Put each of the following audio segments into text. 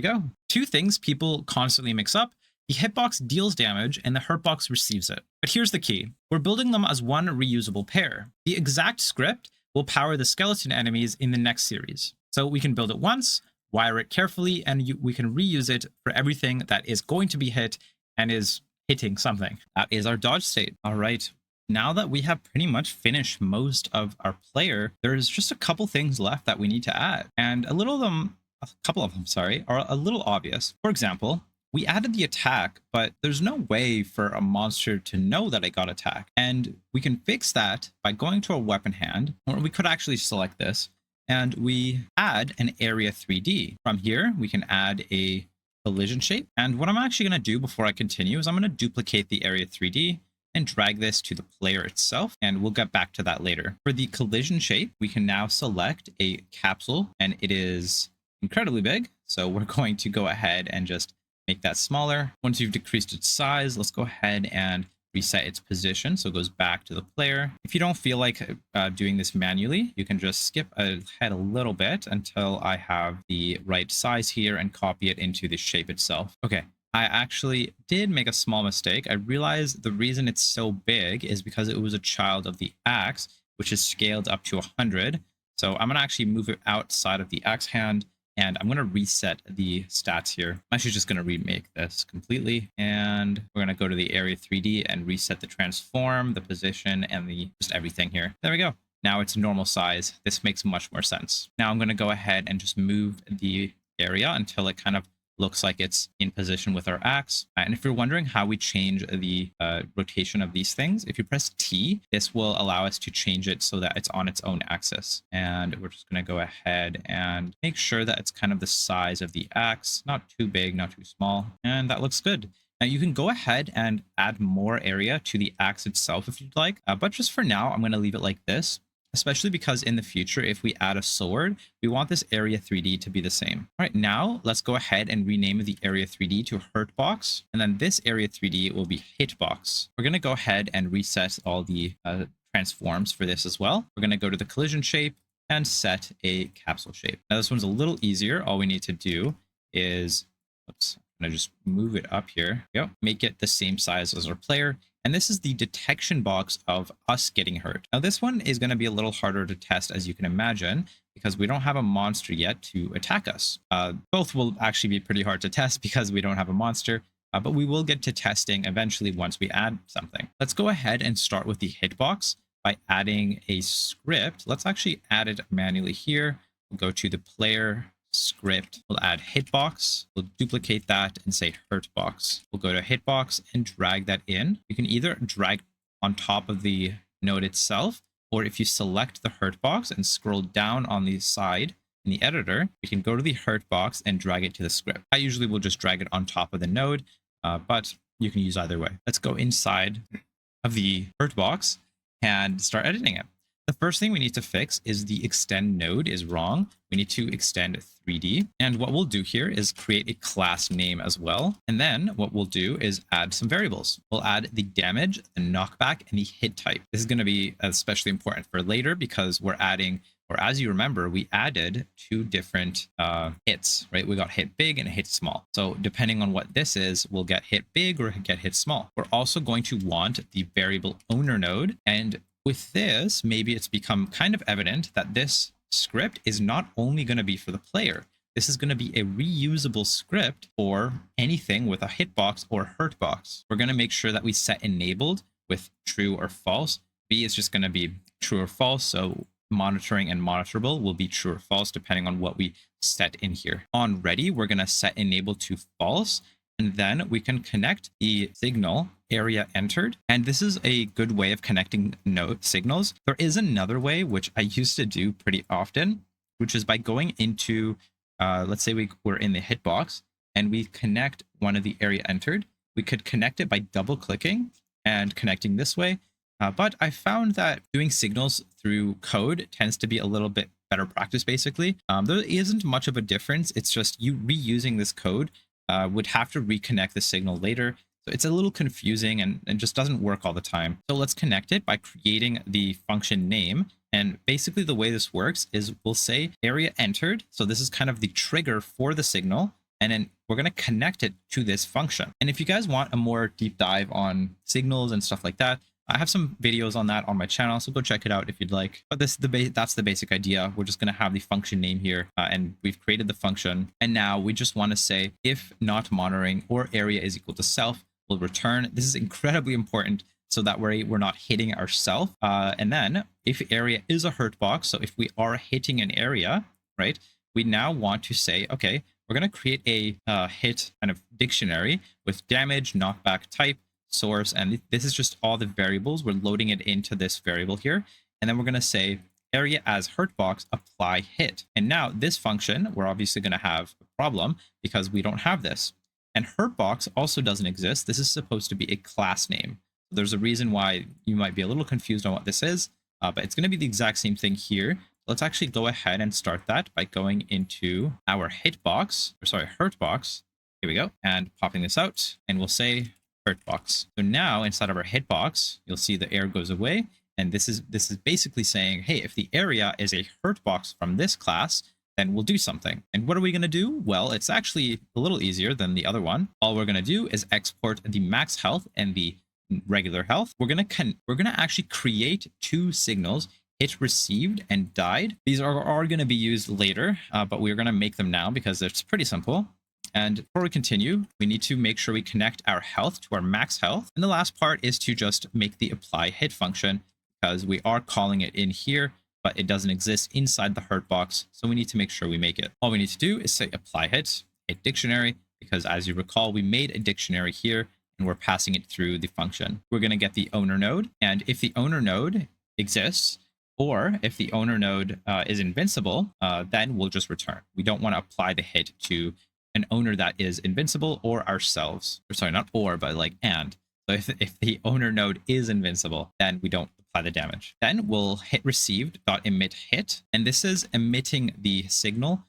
we go. Two things people constantly mix up. The hitbox deals damage and the hurtbox receives it. But here's the key. We're building them as one reusable pair. The exact script will power the skeleton enemies in the next series. So we can build it once, wire it carefully, and we can reuse it for everything that is going to be hit and is hitting something. That is our dodge state. All right. Now that we have pretty much finished most of our player, there's just a couple things left that we need to add. And a couple of them, sorry, are a little obvious. For example, we added the attack, but there's no way for a monster to know that it got attacked. And we can fix that by going to a weapon hand, or we could actually select this, and we add an area 3D. From here, we can add a collision shape. And what I'm actually going to do before I continue is I'm going to duplicate the area 3D and drag this to the player itself, and we'll get back to that later. For the collision shape, we can now select a capsule, and it is incredibly big. So we're going to go ahead and just make that smaller. Once you've decreased its size, let's go ahead and reset its position so it goes back to the player. If you don't feel like doing this manually, you can just skip ahead a little bit until I have the right size here and copy it into the shape itself. Okay. I actually did make a small mistake. I realized the reason it's so big is because it was a child of the axe, which is scaled up to 100. So I'm going to actually move it outside of the axe hand, and I'm going to reset the stats here. I'm actually just going to remake this completely, and we're going to go to the area 3D and reset the transform, the position, and just everything here. There we go. Now it's normal size. This makes much more sense. Now I'm going to go ahead and just move the area until it kind of looks like it's in position with our axe. And if you're wondering how we change the rotation of these things, if you press T, this will allow us to change it so that it's on its own axis. And we're just going to go ahead and make sure that it's kind of the size of the axe, not too big, not too small. And that looks good. Now you can go ahead and add more area to the axe itself if you'd like, but just for now, I'm going to leave it like this. Especially because in the future, if we add a sword, we want this area 3D to be the same. All right, now let's go ahead and rename the area 3D to hurtbox. And then this area 3D will be hitbox. We're going to go ahead and reset all the transforms for this as well. We're going to go to the collision shape and set a capsule shape. Now this one's a little easier. All we need to do is, oops, I'm going to just move it up here. Yep, make it the same size as our player. And this is the detection box of us getting hurt. Now this one is going to be a little harder to test, as you can imagine, because we don't have a monster yet to attack us. Both will actually be pretty hard to test because we don't have a monster, but we will get to testing eventually once we add something. Let's go ahead and start with the hitbox by adding a script. Let's actually add it manually here. We'll go to the player script. We'll add hitbox. We'll duplicate that and say hurtbox. We'll go to hitbox and drag that in. You can either drag on top of the node itself, or if you select the hurtbox and scroll down on the side in the editor, you can go to the hurtbox and drag it to the script. I usually will just drag it on top of the node, but you can use either way. Let's go inside of the hurtbox and start editing it. The first thing we need to fix is the extend node is wrong. We need to extend 3D. And what we'll do here is create a class name as well. And then what we'll do is add some variables. We'll add the damage, the knockback, and the hit type. This is going to be especially important for later because we're adding, or as you remember, we added two different hits, right? We got hit big and hit small. So depending on what this is, we'll get hit big or get hit small. We're also going to want the variable owner node, and with this, maybe it's become kind of evident that this script is not only going to be for the player. This is going to be a reusable script for anything with a hitbox or hurtbox. We're going to make sure that we set enabled with true or false. B is just going to be true or false. So monitoring and monitorable will be true or false depending on what we set in here. On ready, we're going to set enable to false. And then we can connect the signal area entered. And this is a good way of connecting node signals. There is another way, which I used to do pretty often, which is by going into, let's say we're in the hitbox and we connect one of the area entered. We could connect it by double clicking and connecting this way. But I found that doing signals through code tends to be a little bit better practice, basically. There isn't much of a difference. It's just you reusing this code would have to reconnect the signal later. So it's a little confusing and just doesn't work all the time. So let's connect it by creating the function name. And basically the way this works is we'll say area entered. So this is kind of the trigger for the signal. and then we're going to connect it to this function. And if you guys want a more deep dive on signals and stuff like that, I have some videos on that on my channel, so go check it out if you'd like. But that's the basic idea. We're just going to have the function name here, and we've created the function. And now we just want to say if not monitoring or area is equal to self, will return. This is incredibly important so that we're not hitting ourselves. And then if area is a hurtbox, so if we are hitting an area, right, we now want to say, okay, we're going to create a hit kind of dictionary with damage, knockback, type, source, and this is just all the variables. We're loading it into this variable here, and then we're going to say area as hurtbox apply hit. And now this function, we're obviously going to have a problem because we don't have this. And hurtbox also doesn't exist. This is supposed to be a class name. There's a reason why you might be a little confused on what this is, but it's going to be the exact same thing here. Let's actually go ahead and start that by going into our hurtbox. Here we go, and popping this out, and we'll say hurtbox. So now inside of our hitbox, you'll see the air goes away, and this is basically saying, hey, if the area is a hurtbox from this class, then we'll do something. And what are we going to do? Well, it's actually a little easier than the other one. All we're going to do is export the max health and the regular health. We're going to actually create two signals, hit received and died. These are going to be used later, but we're going to make them now because it's pretty simple. And before we continue, we need to make sure we connect our health to our max health. And the last part is to just make the apply hit function because we are calling it in here, but it doesn't exist inside the hurtbox. So we need to make sure we make it. All we need to do is say apply hit dictionary, because as you recall, we made a dictionary here and we're passing it through the function. We're going to get the owner node. And if the owner node exists, or if the owner node is invincible, then we'll just return. We don't want to apply the hit to an owner that is invincible or ourselves. Or sorry, not or, but like and. So if the owner node is invincible, then we don't apply the damage. Then we'll hit received.emit hit, and this is emitting the signal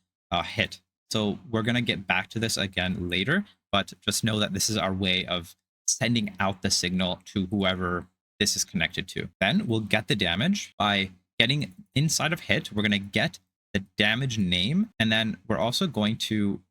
hit. So we're going to get back to this again later, but just know that this is our way of sending out the signal to whoever this is connected to. Then we'll get the damage by getting inside of hit. We're going to get the damage name, and then we're also going to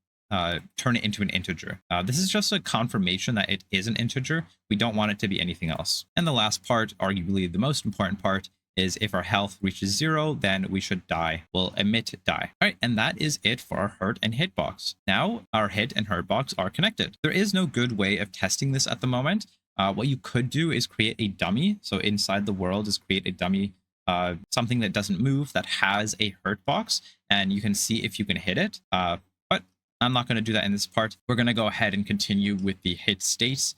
turn it into an integer. This is just a confirmation that it is an integer. We don't want it to be anything else. And the last part, arguably the most important part, is if our health reaches 0, then we should die. We'll emit die. All right, and that is it for our hurt and hitbox. Now our hit and hurtbox are connected. There is no good way of testing this at the moment. What you could do is create a dummy. So inside the world is create a dummy, something that doesn't move, that has a hurtbox, and you can see if you can hit it. But I'm not going to do that in this part. We're going to go ahead and continue with the hit states.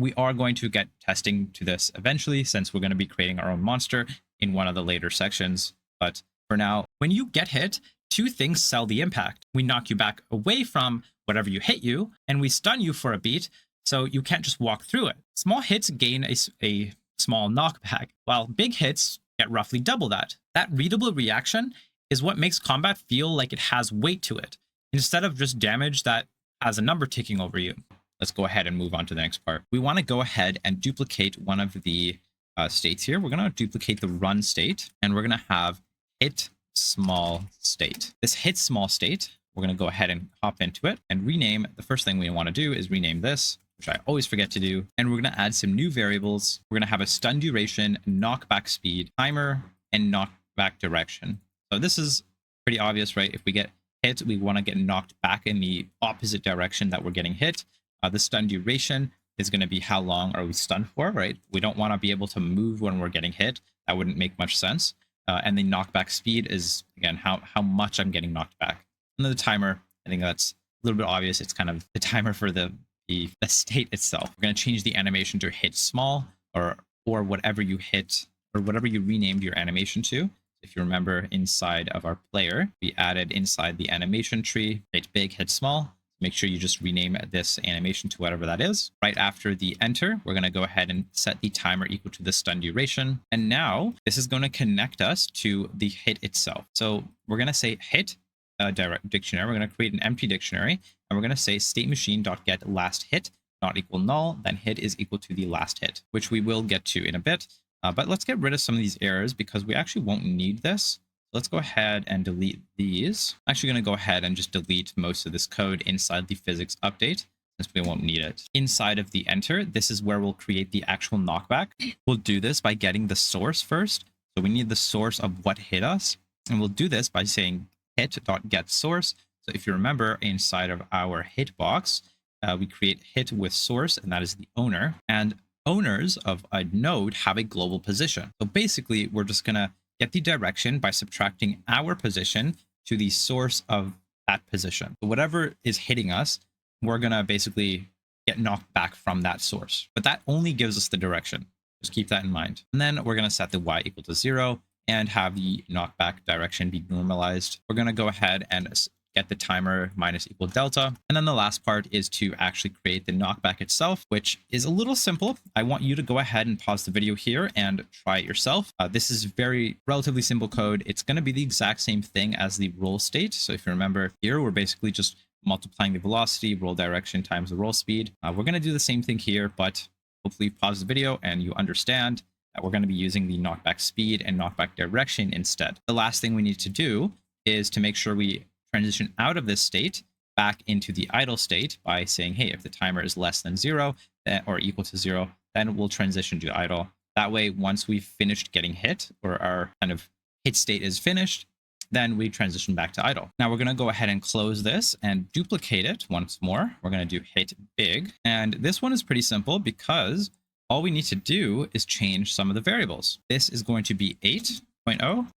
We are going to get testing to this eventually, since we're going to be creating our own monster in one of the later sections. But for now, when you get hit, two things sell the impact. We knock you back away from whatever you hit you, and we stun you for a beat, so you can't just walk through it. Small hits gain a small knockback, while big hits get roughly double that. That readable reaction is what makes combat feel like it has weight to it, instead of just damage that has a number ticking over you. Let's go ahead and move on to the next part. We want to go ahead and duplicate one of the states here. We're going to duplicate the run state, and we're going to have hit small state. This hit small state, we're going to go ahead and hop into it and rename. The first thing we want to do is rename this, which I always forget to do. And we're going to add some new variables. We're going to have a stun duration, knockback speed, timer, and knockback direction. So this is pretty obvious, right? If we get hit, we want to get knocked back in the opposite direction that we're getting hit. The stun duration is going to be how long are we stunned for, right? We don't want to be able to move when we're getting hit. That wouldn't make much sense. And the knockback speed is, again, how much I'm getting knocked back. And then the timer, I think that's a little bit obvious. It's kind of the timer for the state itself. We're going to change the animation to hit small, or whatever you hit, or whatever you renamed your animation to. If you remember, inside of our player, we added inside the animation tree, hit big, hit small. Make sure you just rename this animation to whatever that is. Right after the enter, we're going to go ahead and set the timer equal to the stun duration. And now this is going to connect us to the hit itself. So we're going to say hit direct dictionary. We're going to create an empty dictionary, and we're going to say state machine.get last hit not equal null, then hit is equal to the last hit, which we will get to in a bit. But let's get rid of some of these errors because we actually won't need this. Let's go ahead and delete these. I'm actually going to go ahead and just delete most of this code inside the physics update, since we won't need it. Inside of the enter, this is where we'll create the actual knockback. We'll do this by getting the source first. So we need the source of what hit us. And we'll do this by saying hit.getSource. So if you remember, inside of our hitbox, we create hit with source, and that is the owner. And owners of a node have a global position. So basically, we're just going to get the direction by subtracting our position to the source of that position. So whatever is hitting us, we're going to basically get knocked back from that source. But that only gives us the direction. Just keep that in mind. And then we're going to set the y equal to 0 and have the knockback direction be normalized. We're going to go ahead and get the timer minus equal delta. And then the last part is to actually create the knockback itself, which is a little simple. I want you to go ahead and pause the video here and try it yourself. This is relatively simple code. It's going to be the exact same thing as the roll state. So if you remember here, we're basically just multiplying the velocity, roll direction times the roll speed. We're going to do the same thing here, but hopefully you pause the video and you understand that we're going to be using the knockback speed and knockback direction instead. The last thing we need to do is to make sure we transition out of this state back into the idle state by saying, hey, if the timer is less than 0 or equal to 0, then we'll transition to idle. That way, once we've finished getting hit, or our kind of hit state is finished, then we transition back to idle. Now we're going to go ahead and close this and duplicate it once more. We're going to do hit big. And this one is pretty simple because all we need to do is change some of the variables. This is going to be 8.0.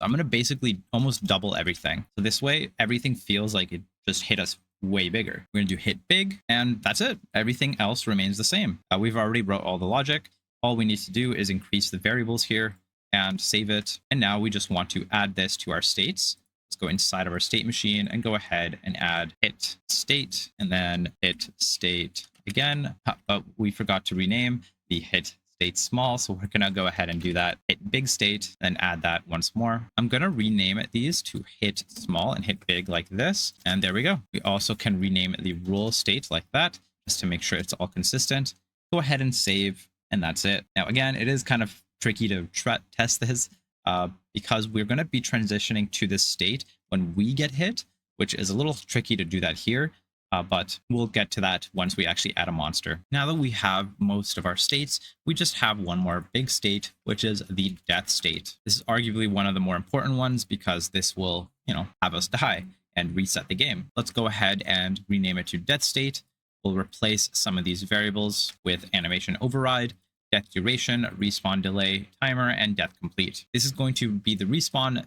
I'm going to basically almost double everything. So this way, everything feels like it just hit us way bigger. We're going to do hit big, and that's it. Everything else remains the same. We've already wrote all the logic. All we need to do is increase the variables here and save it. And now we just want to add this to our states. Let's go inside of our state machine and go ahead and add hit state and then hit state again. But we forgot to rename the hit state small. So we're going to go ahead and do that. Hit big state and add that once more. I'm going to rename these to hit small and hit big like this. And there we go. We also can rename the roll state like that just to make sure it's all consistent. Go ahead and save. And that's it. Now, again, it is kind of tricky to test this because we're going to be transitioning to this state when we get hit, which is a little tricky to do that here, but we'll get to that once we actually add a monster. Now that we have most of our states, we just have one more big state, which is the death state. This is arguably one of the more important ones because this will, have us die and reset the game. Let's go ahead and rename it to death state. We'll replace some of these variables with animation override, death duration, respawn delay, timer, and death complete. This is going to be the respawn.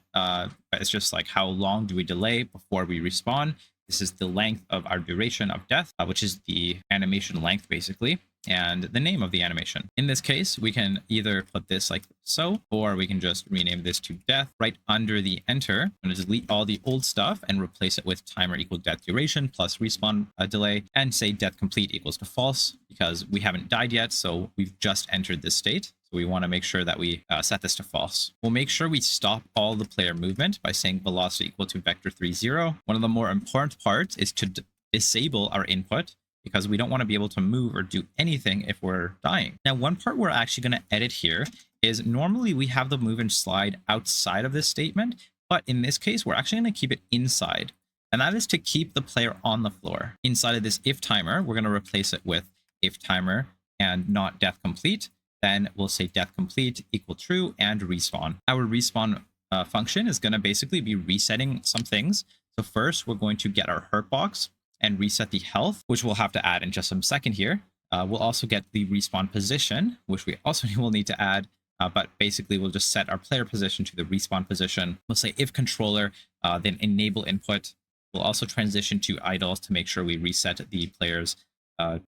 It's just like how long do we delay before we respawn. This is the length of our duration of death, which is the animation length basically, and the name of the animation. In this case, we can either put this like so, or we can just rename this to death right under the enter. I'm going to delete all the old stuff and replace it with timer equal death duration plus respawn delay, and say death complete equals to false because we haven't died yet. So we've just entered this state. So we want to make sure that we set this to false. We'll make sure we stop all the player movement by saying velocity equal to vector 30. One of the more important parts is to disable our input, because we don't want to be able to move or do anything if we're dying. Now, one part we're actually going to edit here is normally we have the move and slide outside of this statement, but in this case, we're actually going to keep it inside. And that is to keep the player on the floor. Inside of this if timer, we're going to replace it with if timer and not death complete. Then we'll say death complete equal true and respawn. Our respawn function is going to basically be resetting some things. So first, we're going to get our hurtbox and reset the health, which we'll have to add in just a second here. We'll also get the respawn position, which we also will need to add, but basically we'll just set our player position to the respawn position. We'll say if controller, then enable input. We'll also transition to idle to make sure we reset the player's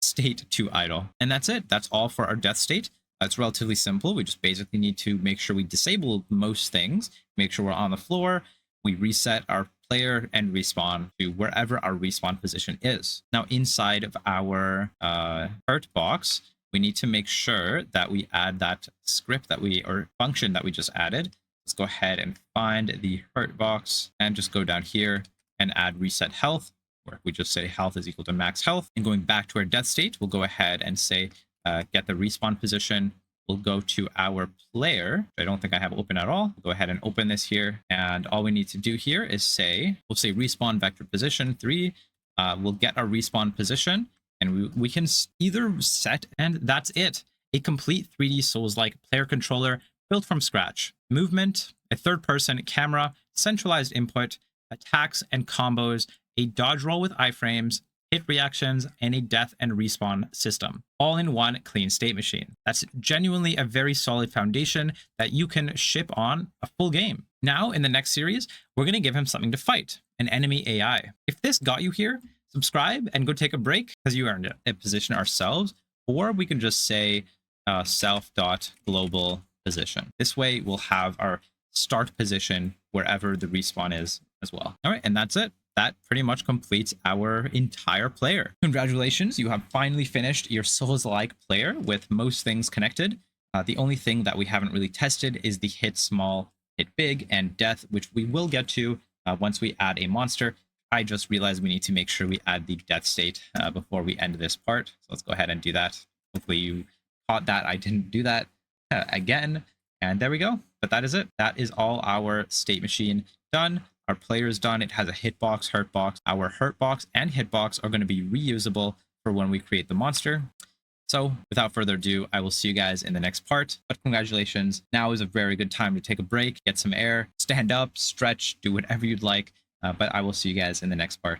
state to idle. And that's it. That's all for our death state. It's relatively simple. We just basically need to make sure we disable most things, make sure we're on the floor, we reset our player and respawn to wherever our respawn position is. Now, inside of our hurtbox, we need to make sure that we add that script or function that we just added. Let's go ahead and find the hurtbox and just go down here and add reset health, where we just say health is equal to max health. And going back to our death state, we'll go ahead and say get the respawn position. we'll go to our player. I don't think I have open at all. We'll go ahead and open this here. And all we need to do here is we'll say respawn vector position 3. We'll get our respawn position, and we can either set, and that's it. A complete 3D Souls-like player controller built from scratch. Movement, a third-person camera, centralized input, attacks and combos, a dodge roll with iframes, hit reactions, and a death and respawn system, all in one clean state machine. That's genuinely a very solid foundation that you can ship on a full game. Now, in the next series, we're going to give him something to fight, an enemy AI. If this got you here, subscribe and go take a break because you earned it. A position ourselves, or we can just say self.global position. This way, we'll have our start position wherever the respawn is as well. All right, and that's it. That pretty much completes our entire player. Congratulations, you have finally finished your Souls-like player with most things connected. The only thing that we haven't really tested is the hit small, hit big, and death, which we will get to once we add a monster. I just realized we need to make sure we add the death state before we end this part. So let's go ahead and do that. Hopefully you caught that I didn't do that again. And there we go. But that is it. That is all our state machine done. Our player is done. It has a hitbox, hurtbox. Our hurtbox and hitbox are going to be reusable for when we create the monster. So without further ado, I will see you guys in the next part. But congratulations. Now is a very good time to take a break, get some air, stand up, stretch, do whatever you'd like. But I will see you guys in the next part.